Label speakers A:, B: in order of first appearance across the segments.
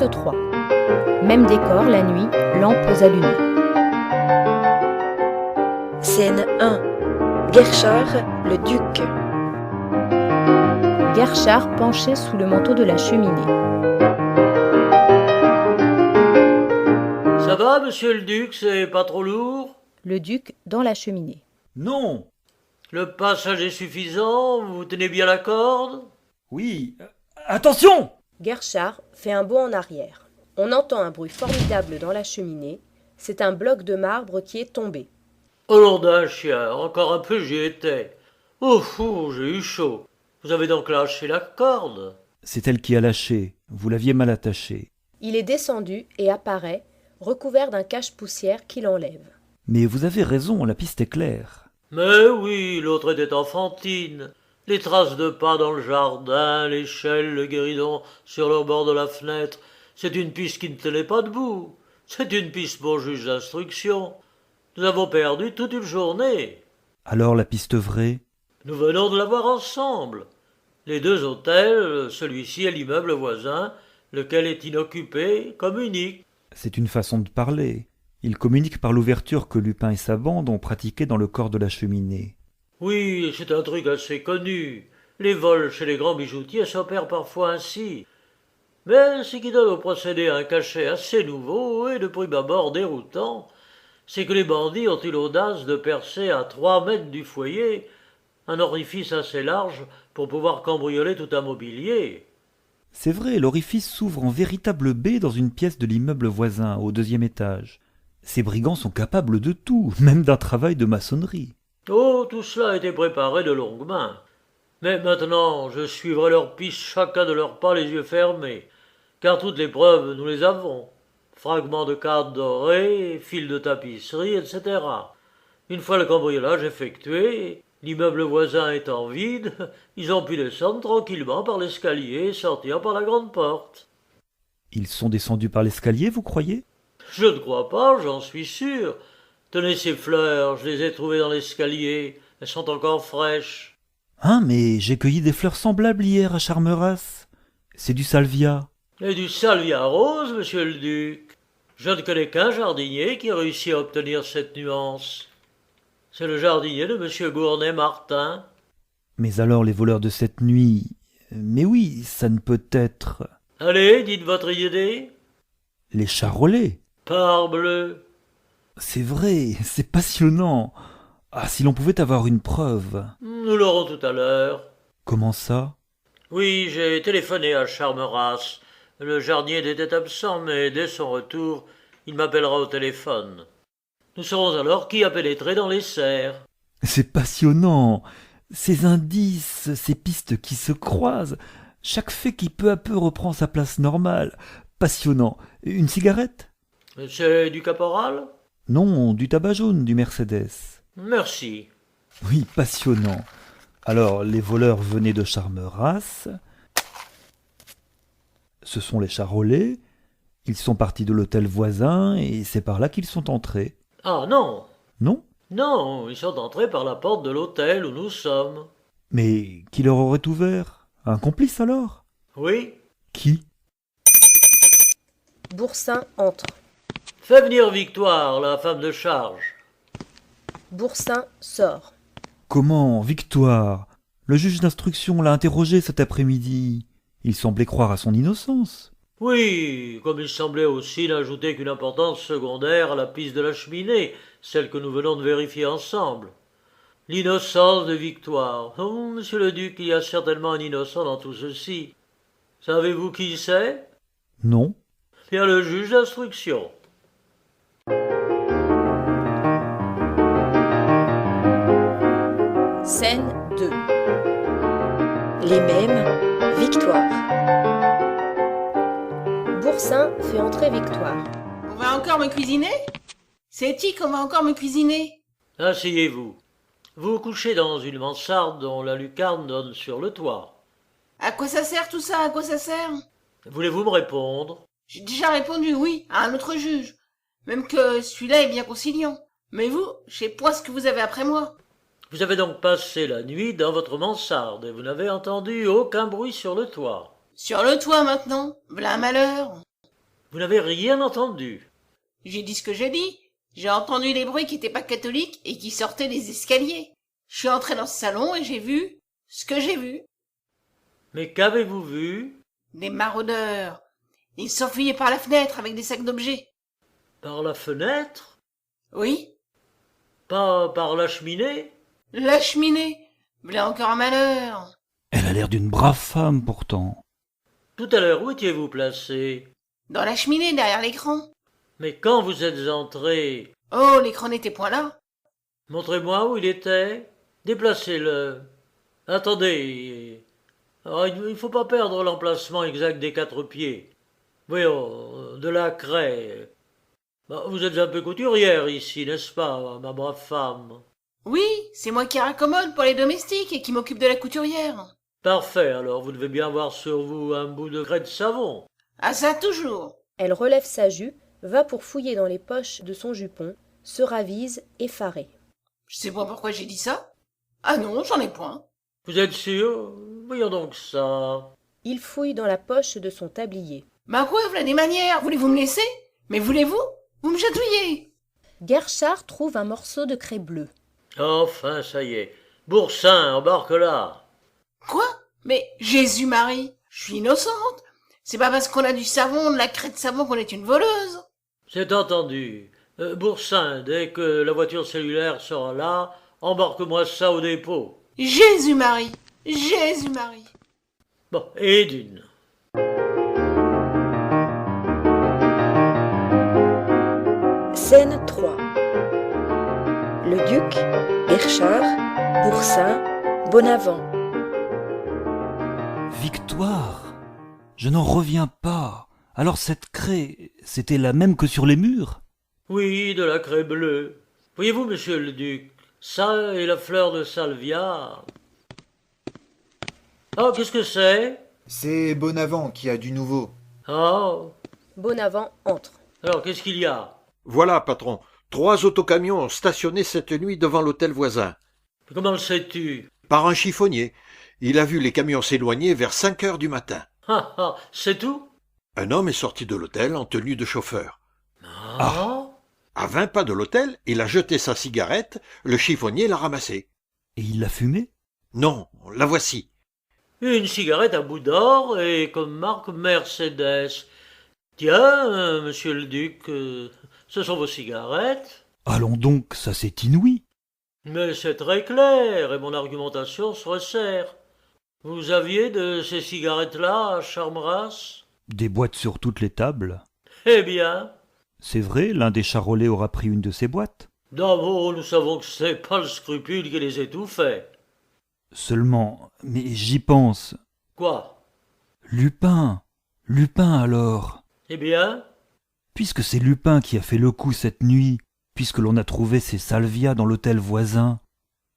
A: Acte 3. Même décor la nuit, lampes allumées.
B: Scène 1. Guerchard, le duc.
A: Guerchard penché sous le manteau de la cheminée.
C: Ça va, monsieur le duc, c'est pas trop lourd?
A: Le duc dans la cheminée.
D: Non.
C: Le passage est suffisant? Vous tenez bien la corde?
D: Oui. Attention!
B: Guerchard fait un bond en arrière. On entend un bruit formidable dans la cheminée. C'est un bloc de marbre qui est tombé.
C: Oh nom d'un chien, encore un peu j'y étais. Ouf, j'ai eu chaud. Vous avez donc lâché la corde?
D: C'est elle qui a lâché. Vous l'aviez mal attachée.
B: Il est descendu et apparaît, recouvert d'un cache-poussière qui l'enlève.
D: Mais vous avez raison, la piste est claire.
C: Mais oui, l'autre était enfantine. Les traces de pas dans le jardin, l'échelle, le guéridon sur le bord de la fenêtre, c'est une piste qui ne tenait pas debout. C'est une piste pour juge d'instruction. Nous avons perdu toute une journée.
D: Alors la piste vraie?
C: Nous venons de la voir ensemble. Les deux hôtels, celui-ci et l'immeuble voisin, lequel est inoccupé, communiquent.
D: C'est une façon de parler. Il communique par l'ouverture que Lupin et sa bande ont pratiquée dans le corps de la cheminée.
C: Oui, c'est un truc assez connu. Les vols chez les grands bijoutiers s'opèrent parfois ainsi. Mais ce qui donne au procédé un cachet assez nouveau et de prime abord déroutant, c'est que les bandits ont eu l'audace de percer à 3 mètres du foyer un orifice assez large pour pouvoir cambrioler tout un mobilier.
D: C'est vrai, l'orifice s'ouvre en véritable baie dans une pièce de l'immeuble voisin, au 2e étage. Ces brigands sont capables de tout, même d'un travail de maçonnerie.
C: Oh, tout cela a été préparé de longue main. Mais maintenant, je suivrai leur piste chacun de leurs pas les yeux fermés, car toutes les preuves, nous les avons. Fragments de cartes dorées, fils de tapisserie, etc. Une fois le cambriolage effectué, l'immeuble voisin étant vide, ils ont pu descendre tranquillement par l'escalier et sortir par la grande porte.
D: Ils sont descendus par l'escalier, vous croyez?
C: Je ne crois pas, j'en suis sûr. Tenez ces fleurs, je les ai trouvées dans l'escalier, elles sont encore fraîches.
D: Hein, mais j'ai cueilli des fleurs semblables hier à Charmeras. C'est du salvia.
C: Et du salvia rose, monsieur le duc. Je ne connais qu'un jardinier qui a réussi à obtenir cette nuance. C'est le jardinier de monsieur Gournay-Martin.
D: Mais alors les voleurs de cette nuit... Mais oui, ça ne peut être...
C: Allez, dites votre idée.
D: Les charolais.
C: Parbleu.
D: C'est vrai, c'est passionnant. Ah, si l'on pouvait avoir une preuve.
C: Nous l'aurons tout à l'heure.
D: Comment ça?
C: Oui, j'ai téléphoné à Charmeras. Le jardinier était absent, mais dès son retour, il m'appellera au téléphone. Nous saurons alors qui a pénétré dans les serres.
D: C'est passionnant. Ces indices, ces pistes qui se croisent, chaque fait qui peu à peu reprend sa place normale. Passionnant. Une cigarette?
C: C'est du caporal?
D: Non, du tabac jaune du Mercedes.
C: Merci.
D: Oui, passionnant. Alors, les voleurs venaient de Charmeras. Ce sont les charolais. Ils sont partis de l'hôtel voisin et c'est par là qu'ils sont entrés.
C: Ah non,
D: Non?
C: non, ils sont entrés par la porte de l'hôtel où nous sommes.
D: Mais qui leur aurait ouvert? Un complice alors?
C: Oui,
D: Qui?
B: Boursin entre.
C: fais venir Victoire, la femme de charge.
B: Boursin sort.
D: Comment? Victoire? Le juge d'instruction l'a interrogé cet après-midi. Il semblait croire à son innocence.
C: Oui, comme il semblait aussi n'ajouter qu'une importance secondaire à la piste de la cheminée, celle que nous venons de vérifier ensemble. L'innocence de Victoire. Oh, monsieur le duc, il y a certainement un innocent dans tout ceci. Savez-vous qui c'est?
D: Non?
C: Bien le juge d'instruction.
B: Scène 2. Les mêmes. Victoire. Boursin fait entrer Victoire.
E: On va encore me cuisiner? C'est-y qu'on va encore me cuisiner?
C: Asseyez-vous. Vous couchez dans une mansarde dont la lucarne donne sur le toit.
E: À quoi ça sert tout ça? À quoi ça sert?
C: Voulez-vous me répondre?
E: J'ai déjà répondu oui à un autre juge. Même que celui-là est bien conciliant. Mais vous, je sais pas ce que vous avez après moi.
C: Vous avez donc passé la nuit dans votre mansarde et vous n'avez entendu aucun bruit sur le toit.
E: Sur le toit maintenant, v'là un malheur.
C: Vous n'avez rien entendu.
E: J'ai dit ce que j'ai dit. J'ai entendu des bruits qui n'étaient pas catholiques et qui sortaient des escaliers. Je suis entré dans ce salon et j'ai vu ce que j'ai vu.
C: Mais qu'avez-vous vu?
E: Des maraudeurs. Ils s'enfuyaient par la fenêtre avec des sacs d'objets.
C: Par la fenêtre?
E: Oui,
C: Pas par la cheminée?
E: la cheminée. Voilà encore un malheur.
D: Elle a l'air d'une brave femme pourtant.
C: Tout à l'heure, où étiez-vous placé?
E: Dans la cheminée, derrière l'écran.
C: Mais quand vous êtes entré,
E: Oh, l'écran n'était point là.
C: montrez-moi où il était. Déplacez-le. Attendez. Alors, il ne faut pas perdre l'emplacement exact des 4 pieds. Voyons, de la craie. Bah, vous êtes un peu couturière ici, n'est-ce pas, ma brave femme?
E: Oui, c'est moi qui raccommode pour les domestiques et qui m'occupe de la couturière.
C: Parfait, alors vous devez bien avoir sur vous un bout de craie de savon.
E: Ah ça, toujours.
B: Elle relève sa jupe, va pour fouiller dans les poches de son jupon, se ravise, effarée.
E: Je sais pas pourquoi j'ai dit ça. Ah non, j'en ai point.
C: Vous êtes sûr? Voyons donc ça.
B: Il fouille dans la poche de son tablier.
E: Ma quoi, voilà des manières. Voulez-vous me laisser? Mais voulez-vous? Vous me chatouillez.
B: Guerchard trouve un morceau de craie bleue.
C: Enfin, ça y est. Boursin, embarque là.
E: Quoi? Mais Jésus-Marie, je suis innocente. C'est pas parce qu'on a du savon, de la craie de savon qu'on est une voleuse.
C: C'est entendu. Boursin, dès que la voiture cellulaire sera là, embarque-moi ça au dépôt.
E: Jésus-Marie, Jésus-Marie.
C: Bon, et d'une.
B: Scène 3. Le duc, Guerchard, Boursin, Bonavent.
D: Victoire! Je n'en reviens pas. Alors cette craie, c'était la même que sur les murs?
C: Oui, de la craie bleue. Voyez-vous, monsieur le duc, ça et la fleur de salvia. Ah, qu'est-ce que c'est?
F: C'est Bonavent qui a du nouveau.
C: Ah,
B: Bonavent entre.
C: alors qu'est-ce qu'il y a?
G: Voilà, patron. 3 autocamions ont stationné cette nuit devant l'hôtel voisin.
C: Comment le sais-tu?
G: Par un chiffonnier. Il a vu les camions s'éloigner vers 5 heures du matin.
C: Ah, ah, c'est tout?
G: Un homme est sorti de l'hôtel en tenue de chauffeur.
C: Ah,
G: À 20 pas de l'hôtel, il a jeté sa cigarette, le chiffonnier l'a ramassée.
D: Et il l'a fumée?
G: Non, la voici.
C: une cigarette à bout d'or et comme marque Mercedes. Tiens, monsieur le duc, ce sont vos cigarettes?
D: Allons donc, ça c'est inouï.
C: Mais c'est très clair et mon argumentation se resserre. Vous aviez de ces cigarettes-là à Charmeras?
D: Des boîtes sur toutes les tables.
C: Eh bien,
D: C'est vrai, l'un des charolais aura pris une de ces boîtes.
C: d'abord, nous savons que c'est pas le scrupule qui les étouffait.
D: Seulement, mais j'y pense.
C: Quoi?
D: Lupin! Lupin alors!
C: Eh bien,
D: Puisque c'est Lupin qui a fait le coup cette nuit, puisque l'on a trouvé ses salvias dans l'hôtel voisin,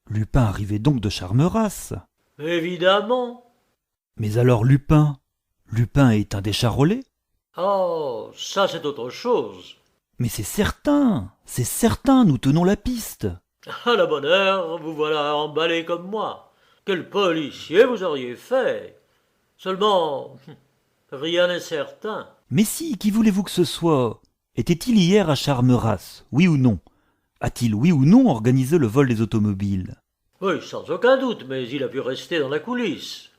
D: Lupin arrivait donc de Charmeras.
C: évidemment.
D: Mais alors Lupin est un des charolais?
C: Oh, ça c'est autre chose.
D: Mais c'est certain, nous tenons la piste.
C: À la bonne heure, vous voilà emballé comme moi. Quel policier vous auriez fait? Seulement, rien n'est certain.
D: Mais si, qui voulez-vous que ce soit? Était-il hier à Charmeras, oui ou non? A-t-il oui ou non organisé le vol des automobiles?
C: Oui, sans aucun doute, mais il a pu rester dans la coulisse.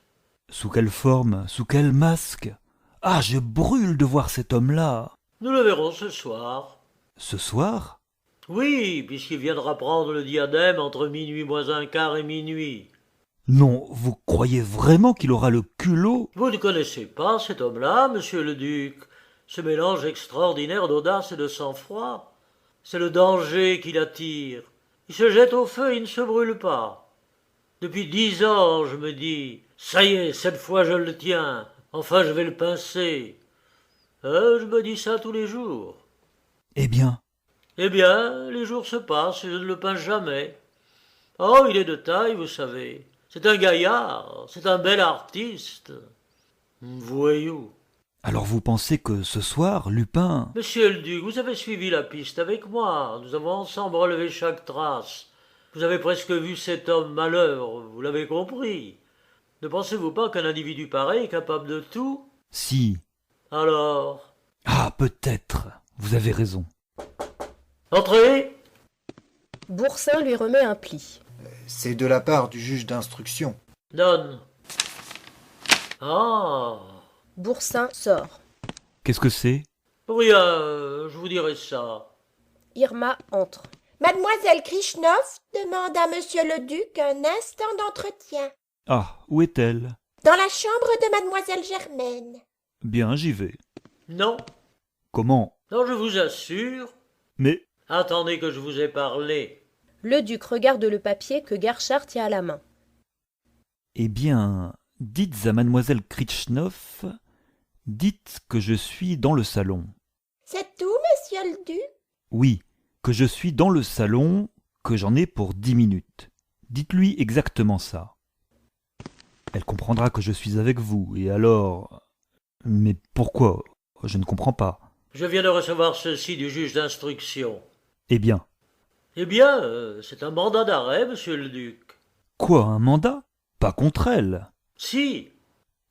D: Sous quelle forme? Sous quel masque? Ah, je brûle de voir cet homme-là.
C: Nous le verrons ce soir.
D: Ce soir?
C: Oui, puisqu'il viendra prendre le diadème entre minuit moins un quart et minuit.
D: Non, vous croyez vraiment qu'il aura le culot?
C: Vous ne connaissez pas cet homme-là, monsieur le duc. Ce mélange extraordinaire d'audace et de sang-froid. C'est le danger qui l'attire. Il se jette au feu et il ne se brûle pas. Depuis 10 ans, je me dis, ça y est, cette fois je le tiens. Enfin, je vais le pincer. Je me dis ça tous les jours.
D: Eh bien,
C: Eh bien, les jours se passent et je ne le pince jamais. Oh, il est de taille, vous savez. C'est un gaillard, c'est un bel artiste. Voyou.
D: alors vous pensez que ce soir, Lupin...
C: Monsieur le duc, vous avez suivi la piste avec moi. Nous avons ensemble relevé chaque trace. Vous avez presque vu cet homme à l'œuvre, vous l'avez compris. Ne pensez-vous pas qu'un individu pareil est capable de tout?
D: Si,
C: Alors,
D: Ah, peut-être. Vous avez raison.
C: Entrez.
B: Boursin lui remet un pli.
F: C'est de la part du juge d'instruction.
C: Donne. Ah.
B: Boursin sort.
D: Qu'est-ce que c'est?
C: Rien, je vous dirai ça.
B: Irma entre.
H: Mademoiselle Krishnov demande à monsieur le duc un instant d'entretien.
D: Ah, où est-elle?
H: Dans la chambre de mademoiselle Germaine.
D: Bien, j'y vais.
C: Non.
D: Comment?
C: Non, je vous assure.
D: Mais...
C: Attendez que je vous ai parlé.
B: Le duc regarde le papier que Garchard tient à la main.
D: Eh bien, dites à mademoiselle Kritchnov, dites que je suis dans le salon.
H: C'est tout, monsieur le duc?
D: Oui, que je suis dans le salon, que j'en ai pour 10 minutes. Dites-lui exactement ça. Elle comprendra que je suis avec vous, et alors... Mais pourquoi? Je ne comprends pas.
C: Je viens de recevoir ceci du juge d'instruction.
D: Eh bien...
C: Eh bien, c'est un mandat d'arrêt, monsieur le duc.
D: Quoi, un mandat? Pas contre elle.
C: Si.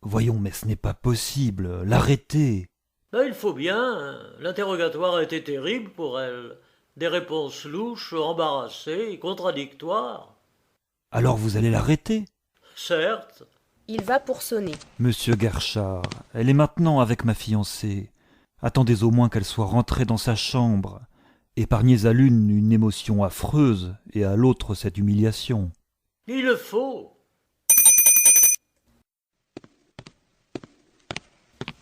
D: Voyons, mais ce n'est pas possible. L'arrêter.
C: Ben, il faut bien. L'interrogatoire a été terrible pour elle. Des réponses louches, embarrassées et contradictoires.
D: Alors vous allez l'arrêter?
C: Certes.
B: Il va pour sonner.
D: Monsieur Garchard, elle est maintenant avec ma fiancée. Attendez au moins qu'elle soit rentrée dans sa chambre. Épargnez à l'une une émotion affreuse et à l'autre cette humiliation.
C: Il le faut.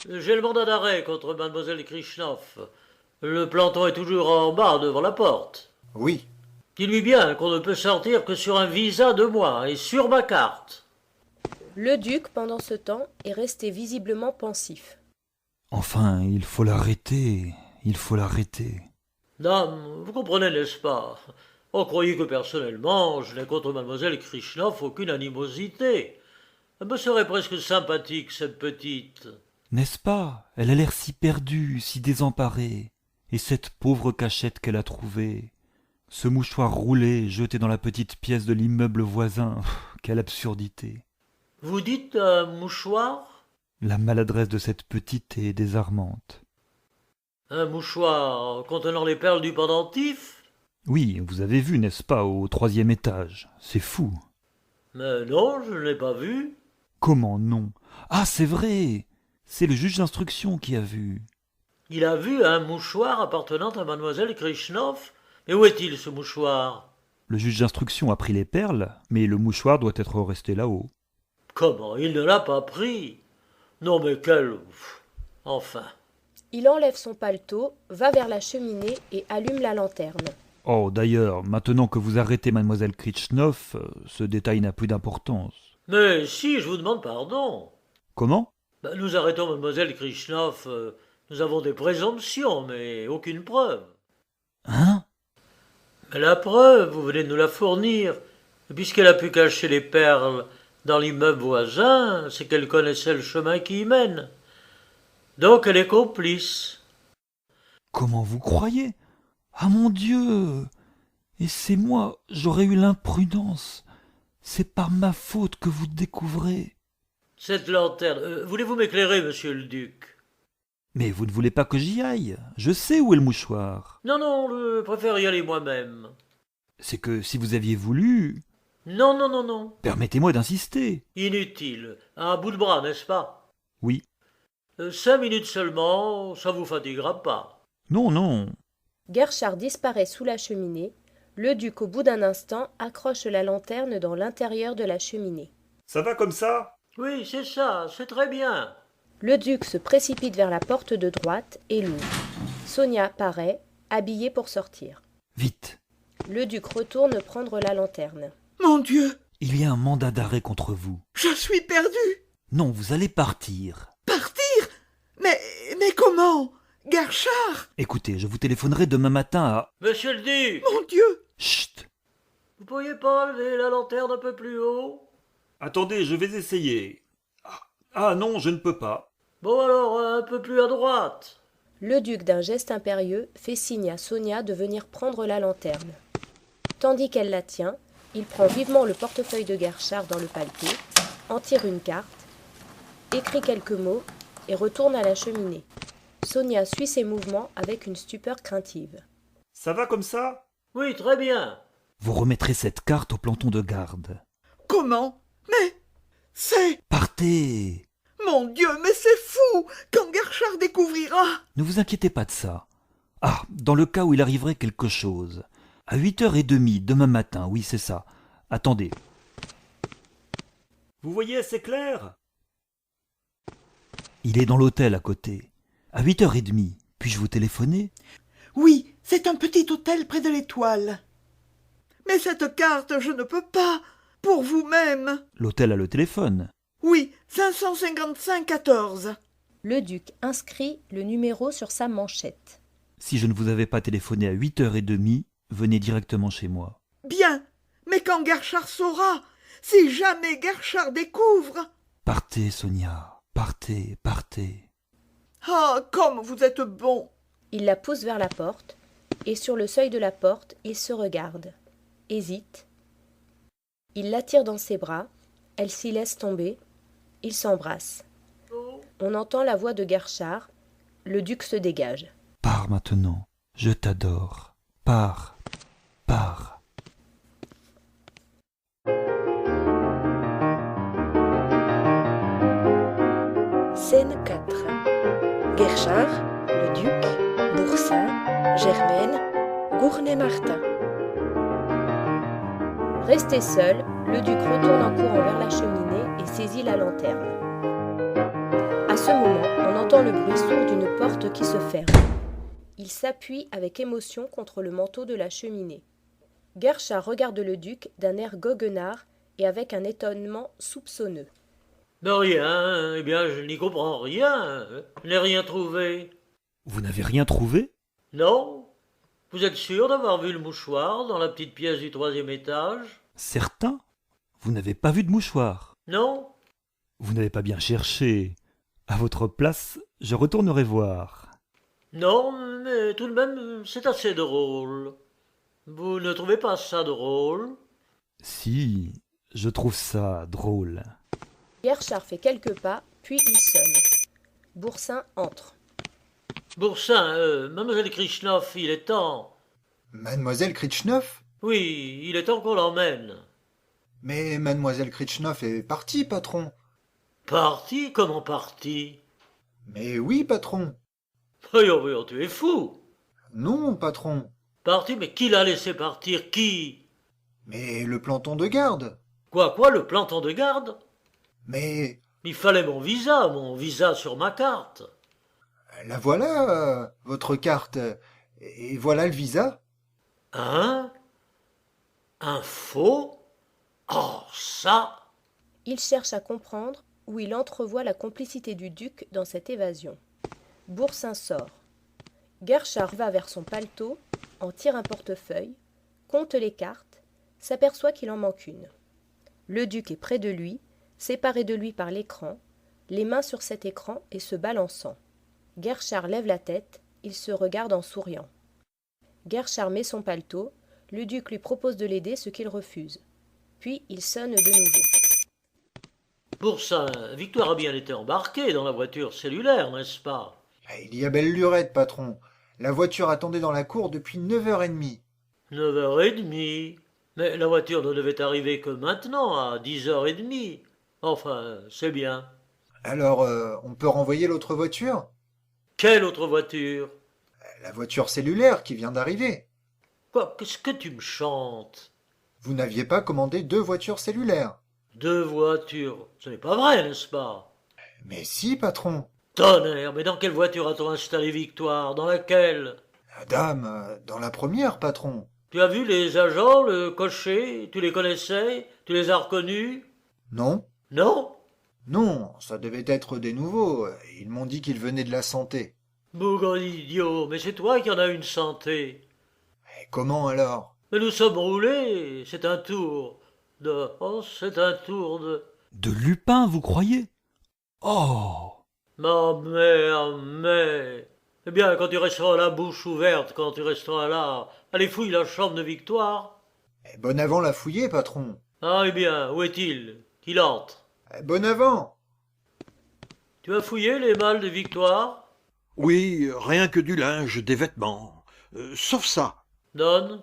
C: J'ai le mandat d'arrêt contre mademoiselle Krishnov. Le planton est toujours en bas devant la porte.
F: Oui.
C: Dis-lui bien qu'on ne peut sortir que sur un visa de moi et sur ma carte.
B: Le duc, pendant ce temps, est resté visiblement pensif.
D: Enfin, il faut l'arrêter. Il faut l'arrêter.
C: Dame, vous comprenez, n'est-ce pas? On croyait que personnellement, je n'ai contre mademoiselle Krishnov aucune animosité. Elle me serait presque sympathique, cette petite.
D: N'est-ce pas? Elle a l'air si perdue, si désemparée. Et cette pauvre cachette qu'elle a trouvée. Ce mouchoir roulé, jeté dans la petite pièce de l'immeuble voisin. Quelle absurdité.
C: Vous dites un mouchoir?
D: La maladresse de cette petite est désarmante.
C: Un mouchoir contenant les perles du pendentif?
D: Oui, vous avez vu, n'est-ce pas, au 3e étage. C'est fou.
C: Mais non, je ne l'ai pas vu.
D: Comment non? Ah, c'est vrai! C'est le juge d'instruction qui a vu.
C: Il a vu un mouchoir appartenant à mademoiselle Krishnov? Mais où est-il, ce mouchoir?
D: Le juge d'instruction a pris les perles, mais le mouchoir doit être resté là-haut.
C: Comment? Il ne l'a pas pris? Non, mais quel... Enfin...
B: Il enlève son paletot, va vers la cheminée et allume la lanterne.
D: Oh, d'ailleurs, maintenant que vous arrêtez mademoiselle Kritchnov, ce détail n'a plus d'importance.
C: Mais si, je vous demande pardon.
D: Comment?
C: Nous arrêtons mademoiselle Krishnov. Nous avons des présomptions, mais aucune preuve.
D: Hein?
C: Mais la preuve, vous venez de nous la fournir. Et puisqu'elle a pu cacher les perles dans l'immeuble voisin, c'est qu'elle connaissait le chemin qui y mène. Donc elle est complice.
D: Comment vous croyez? Ah mon Dieu! Et c'est moi, j'aurais eu l'imprudence. C'est par ma faute que vous découvrez.
C: Cette lanterne, voulez-vous m'éclairer, monsieur le duc?
D: Mais vous ne voulez pas que j'y aille? Je sais où est le mouchoir.
C: Non, non, je préfère y aller moi-même.
D: C'est que si vous aviez voulu...
C: Non, non, non, non.
D: Permettez-moi d'insister.
C: Inutile. Un bout de bras, n'est-ce pas?
D: Oui.
C: 5 minutes seulement, ça vous fatiguera pas.
D: Non, non.
B: Garchard disparaît sous la cheminée. Le duc, au bout d'un instant, accroche la lanterne dans l'intérieur de la cheminée.
I: Ça va comme ça?
C: Oui, c'est ça, c'est très bien.
B: Le duc se précipite vers la porte de droite et l'ouvre. Sonia paraît, habillée pour sortir.
D: Vite.
B: Le duc retourne prendre la lanterne.
J: Mon Dieu,
D: Il y a un mandat d'arrêt contre vous.
J: je suis perdu.
D: Non, vous allez partir.
J: Partir? Mais comment? Garchard?
D: Écoutez, je vous téléphonerai demain matin à...
C: Monsieur le duc,
J: Mon Dieu!
D: Chut!
C: vous pourriez pas lever la lanterne un peu plus haut?
I: Attendez, je vais essayer. Ah non, je ne peux pas.
C: Bon alors, un peu plus à droite.
B: Le duc, d'un geste impérieux, fait signe à Sonia de venir prendre la lanterne. Tandis qu'elle la tient, il prend vivement le portefeuille de Garchard dans le paletot, en tire une carte, écrit quelques mots et retourne à la cheminée. Sonia suit ses mouvements avec une stupeur craintive.
I: Ça va comme ça?
C: Oui, très bien.
D: Vous remettrez cette carte au planton de garde.
J: Comment? Mais c'est...
D: Partez!
J: Mon Dieu, mais c'est fou! Quand Garchard découvrira...
D: Ne vous inquiétez pas de ça. Ah, dans le cas où il arriverait quelque chose. À 8h30 demain matin, oui, c'est ça. Attendez.
I: Vous voyez, c'est clair?
D: Il est dans l'hôtel à côté. À 8h30. Puis-je vous téléphoner?
J: Oui, c'est un petit hôtel près de l'Étoile. Mais cette carte, je ne peux pas. Pour vous-même.
D: L'hôtel a le téléphone.
J: Oui, 555-14.
B: Le duc inscrit le numéro sur sa manchette.
D: Si je ne vous avais pas téléphoné à 8h30, venez directement chez moi.
J: Bien, mais quand Garchard saura, si jamais Garchard découvre...
D: Partez, Sonia. Partez, partez.
J: Ah, comme vous êtes bon!
B: Il la pousse vers la porte, et sur le seuil de la porte, il se regarde, hésite. Il l'attire dans ses bras, elle s'y laisse tomber, ils s'embrassent. On entend la voix de Garchard, le duc se dégage.
D: Pars maintenant, je t'adore. Pars, pars.
K: Scène 4. Guerchard, le duc, Boursin, Germaine, Gournay-Martin.
B: Resté seul, le duc retourne en courant vers la cheminée et saisit la lanterne. À ce moment, on entend le bruit sourd d'une porte qui se ferme. Il s'appuie avec émotion contre le manteau de la cheminée. Guerchard regarde le duc d'un air goguenard et avec un étonnement soupçonneux.
C: De rien, eh bien, je n'y comprends rien. Je n'ai rien trouvé.
D: Vous n'avez rien trouvé?
C: Non? Vous êtes sûr d'avoir vu le mouchoir dans la petite pièce du 3e étage?
D: Certain? Vous n'avez pas vu de mouchoir?
C: Non?
D: Vous n'avez pas bien cherché. À votre place, je retournerai voir.
C: Non, mais tout de même, c'est assez drôle. Vous ne trouvez pas ça drôle?
D: Si, je trouve ça drôle.
B: Guerchard fait quelques pas, puis il sonne. Boursin entre.
C: Boursin, mademoiselle Krichnoff, il est temps.
F: Mademoiselle Krichnoff?
C: Oui, il est temps qu'on l'emmène.
F: Mais mademoiselle Krichnoff est partie, patron.
C: Parti? Comment parti?
F: Mais oui, patron.
C: Voyons, voyons, tu es fou.
F: Non, patron.
C: Parti? Mais qui l'a laissé partir? Qui?
F: Mais le planton de garde.
C: Quoi, le planton de garde?
F: Mais
C: Il fallait mon visa sur ma carte.
F: la voilà, votre carte. Et voilà le visa.
C: Hein? Un faux? Oh, ça!
B: Il cherche à comprendre où il entrevoit la complicité du duc dans cette évasion. Boursin sort. Guerchard va vers son paletot, en tire un portefeuille, compte les cartes, s'aperçoit qu'il en manque une. Le duc est près de lui, séparé de lui par l'écran, les mains sur cet écran et se balançant. Guerchard lève la tête, il se regarde en souriant. Guerchard met son paletot, le duc lui propose de l'aider, ce qu'il refuse. Puis il sonne de nouveau.
C: Boursin, Victoire a bien été embarquée dans la voiture cellulaire, n'est-ce pas?
F: Il y a belle lurette, patron. La voiture attendait dans la cour depuis 9h30.
C: 9h30. Mais la voiture ne devait arriver que maintenant, à 10h30. Enfin, c'est bien.
F: Alors, on peut renvoyer l'autre voiture?
C: Quelle autre voiture?
F: La voiture cellulaire qui vient d'arriver.
C: Quoi, qu'est-ce que tu me chantes?
F: Vous n'aviez pas commandé 2 voitures cellulaires?
C: 2 voitures? Ce n'est pas vrai, n'est-ce pas?
F: Mais si, patron.
C: Tonnerre, mais dans quelle voiture a-t-on installé Victoire? Dans laquelle?
F: Dame, dans la première, patron.
C: Tu as vu les agents, le cocher? Tu les connaissais? Tu les as reconnus?
F: Non?
C: Non?
F: Non, ça devait être des nouveaux. Ils m'ont dit qu'ils venaient de la santé.
C: Bougre idiot, mais c'est toi qui en as une santé.
F: Et comment alors?
C: Mais nous sommes roulés, c'est un tour de... Oh, c'est un tour de...
D: De Lupin, vous croyez? Oh!
C: Ma mère, mais... Eh bien, quand tu resteras la bouche ouverte, quand tu resteras là, allez fouille la chambre de Victoire.
F: Bon avant la fouiller, patron.
C: Ah, eh bien, où est-il? Qu'il entre.
F: Bon avant.
C: Tu as fouillé les malles de Victoire?
G: Oui, rien que du linge, des vêtements. Sauf ça.
C: Donne.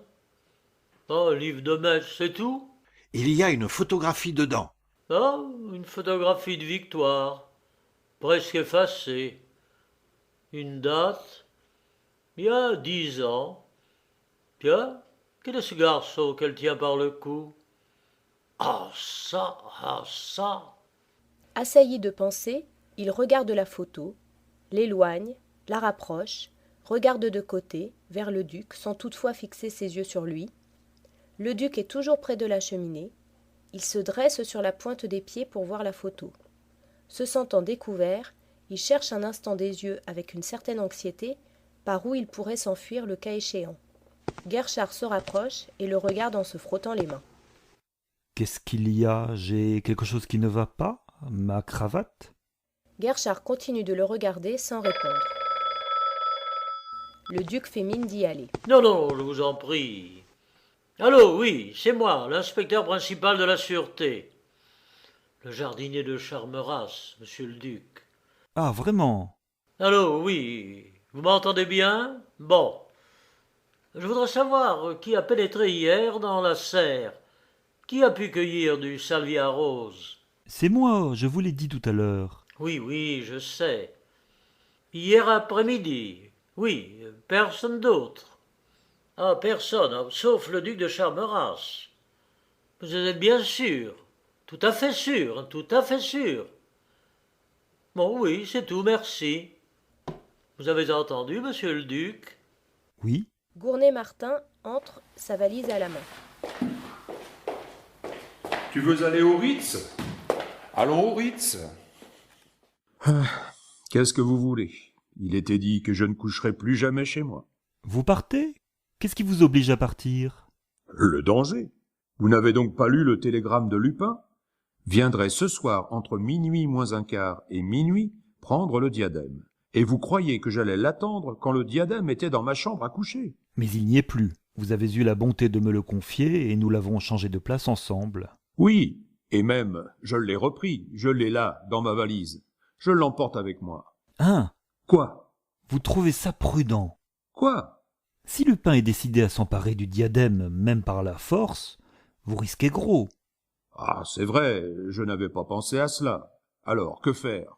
C: Oh, un livre de messe, c'est tout?
G: Il y a une photographie dedans.
C: Ah, une photographie de Victoire, presque effacée. Une date, il y a 10 ans. Tiens, quel est ce garçon qu'elle tient par le cou? Ah ça.
B: Assailli de pensée, il regarde la photo, l'éloigne, la rapproche, regarde de côté, vers le duc, sans toutefois fixer ses yeux sur lui. Le duc est toujours près de la cheminée. Il se dresse sur la pointe des pieds pour voir la photo. Se sentant découvert, il cherche un instant des yeux avec une certaine anxiété par où il pourrait s'enfuir le cas échéant. Guerchard se rapproche et le regarde en se frottant les mains.
D: Qu'est-ce qu'il y a? J'ai quelque chose qui ne va pas? Ma cravate?
B: Guerchard continue de le regarder sans répondre. Le duc fait mine d'y aller.
C: Non, je vous en prie. Allô, oui, c'est moi, l'inspecteur principal de la sûreté. Le jardinier de Charmeras, monsieur le duc.
D: Ah, vraiment?
C: Allô, oui, vous m'entendez bien? Bon. Je voudrais savoir qui a pénétré hier dans la serre. Qui a pu cueillir du salvia rose?
D: C'est moi, je vous l'ai dit tout à l'heure.
C: Oui, je sais. Hier après-midi. Oui, personne d'autre. Ah, personne, sauf le duc de Charmeras. Vous êtes bien sûr? Tout à fait sûr, tout à fait sûr. Bon, oui, c'est tout, merci. Vous avez entendu, monsieur le duc?
D: Oui.
B: Gournay-Martin entre, sa valise à la main.
L: Tu veux aller au Ritz? Allons au Ritz. Qu'est-ce que vous voulez? Il était dit que je ne coucherai plus jamais chez moi.
D: Vous partez? Qu'est-ce qui vous oblige à partir?
L: Le danger. Vous n'avez donc pas lu le télégramme de Lupin? Viendrait ce soir entre minuit moins un quart et minuit prendre le diadème. Et vous croyez que j'allais l'attendre quand le diadème était dans ma chambre à coucher?
D: Mais il n'y est plus. Vous avez eu la bonté de me le confier et nous l'avons changé de place ensemble.
L: Oui, et même, je l'ai repris, je l'ai là, dans ma valise. Je l'emporte avec moi.
D: Hein?
L: Quoi?
D: Vous trouvez ça prudent?
L: Quoi?
D: Si Lupin est décidé à s'emparer du diadème, même par la force, vous risquez gros.
L: Ah, c'est vrai, je n'avais pas pensé à cela. Alors, que faire?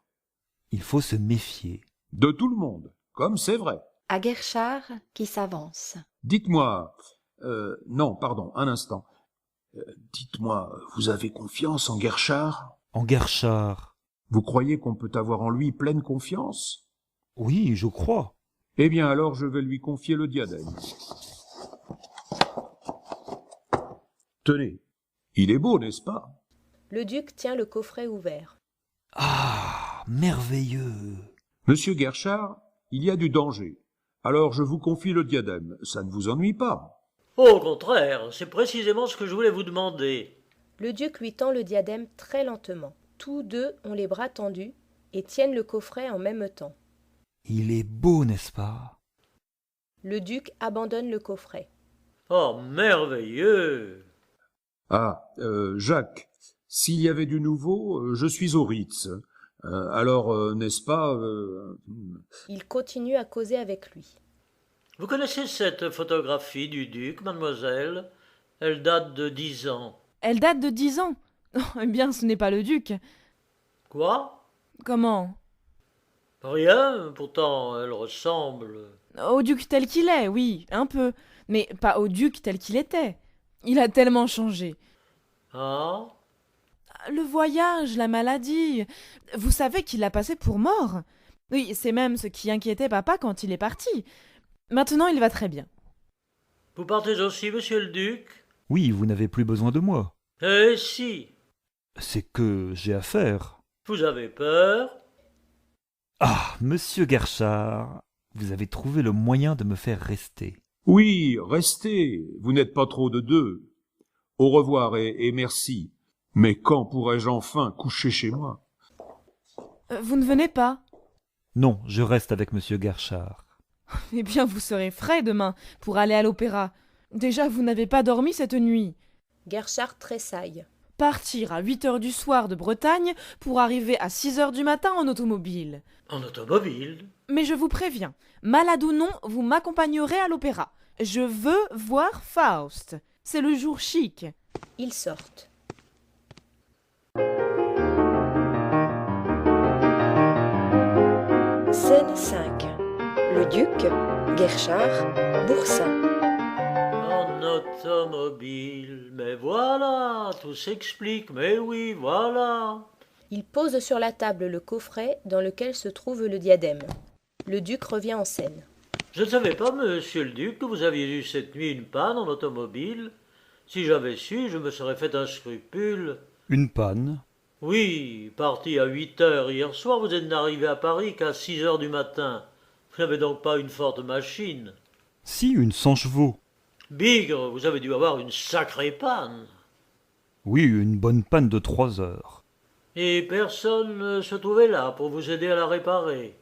D: Il faut se méfier.
L: De tout le monde, comme c'est vrai.
A: À Guerchard qui s'avance.
L: Dites-moi... non, pardon, un instant. Dites-moi, vous avez confiance en Guerchard?
D: En Guerchard?
L: Vous croyez qu'on peut avoir en lui pleine confiance?
D: Oui, je crois.
L: Eh bien, alors je vais lui confier le diadème. Tenez, il est beau, n'est-ce pas?
B: Le duc tient le coffret ouvert.
D: Ah, merveilleux!
L: Monsieur Guerchard, il y a du danger. Alors je vous confie le diadème. Ça ne vous ennuie pas?
C: Au contraire, c'est précisément ce que je voulais vous demander.
B: Le duc lui tend le diadème très lentement. Tous deux ont les bras tendus et tiennent le coffret en même temps.
D: Il est beau, n'est-ce pas?
B: Le duc abandonne le coffret.
C: Oh, merveilleux!
L: Ah, Jacques, s'il y avait du nouveau, je suis au Ritz. Alors, n'est-ce pas...
B: Il continue à causer avec lui.
C: Vous connaissez cette photographie du duc, mademoiselle? Elle date de 10 ans.
M: Elle date de 10 ans? Eh bien, ce n'est pas le duc.
C: Quoi?
M: Comment?
C: Rien, pourtant elle ressemble...
M: Au duc tel qu'il est, oui, un peu. Mais pas au duc tel qu'il était. Il a tellement changé.
C: Ah?
M: Le voyage, la maladie... Vous savez qu'il l'a passé pour mort. Oui, c'est même ce qui inquiétait papa quand il est parti. Maintenant, il va très bien.
C: Vous partez aussi, monsieur le duc?
D: Oui, vous n'avez plus besoin de moi.
C: Eh si!
D: C'est que j'ai affaire.
C: Vous avez peur?
D: Ah, monsieur Guerchard, vous avez trouvé le moyen de me faire rester.
L: Oui, restez, vous n'êtes pas trop de deux. Au revoir et merci. Mais quand pourrai-je enfin coucher chez moi?
M: Vous ne venez pas?
D: Non, je reste avec monsieur Guerchard.
M: Eh bien, vous serez frais demain pour aller à l'opéra. Déjà, vous n'avez pas dormi cette nuit.
B: Guerchard tressaille.
M: Partir à 8 heures du soir de Bretagne pour arriver à 6 heures du matin en automobile.
C: En automobile?
M: Mais je vous préviens, malade ou non, vous m'accompagnerez à l'opéra. Je veux voir Faust. C'est le jour chic.
B: Ils sortent.
K: Scène 5. Le duc, Guerchard, Boursin.
C: En automobile, mais voilà, tout s'explique, mais oui, voilà.
B: Il pose sur la table le coffret dans lequel se trouve le diadème. Le duc revient en scène.
C: Je ne savais pas, monsieur le duc, que vous aviez eu cette nuit une panne en automobile. Si j'avais su, je me serais fait un scrupule.
D: Une panne?
C: Oui, parti à 8 heures hier soir, vous êtes n'arrivé à Paris qu'à 6 heures du matin. Vous n'avez donc pas une forte machine?
D: Si, une 100 chevaux.
C: Bigre, vous avez dû avoir une sacrée panne.
D: Oui, une bonne panne de 3 heures.
C: Et personne ne se trouvait là pour vous aider à la réparer.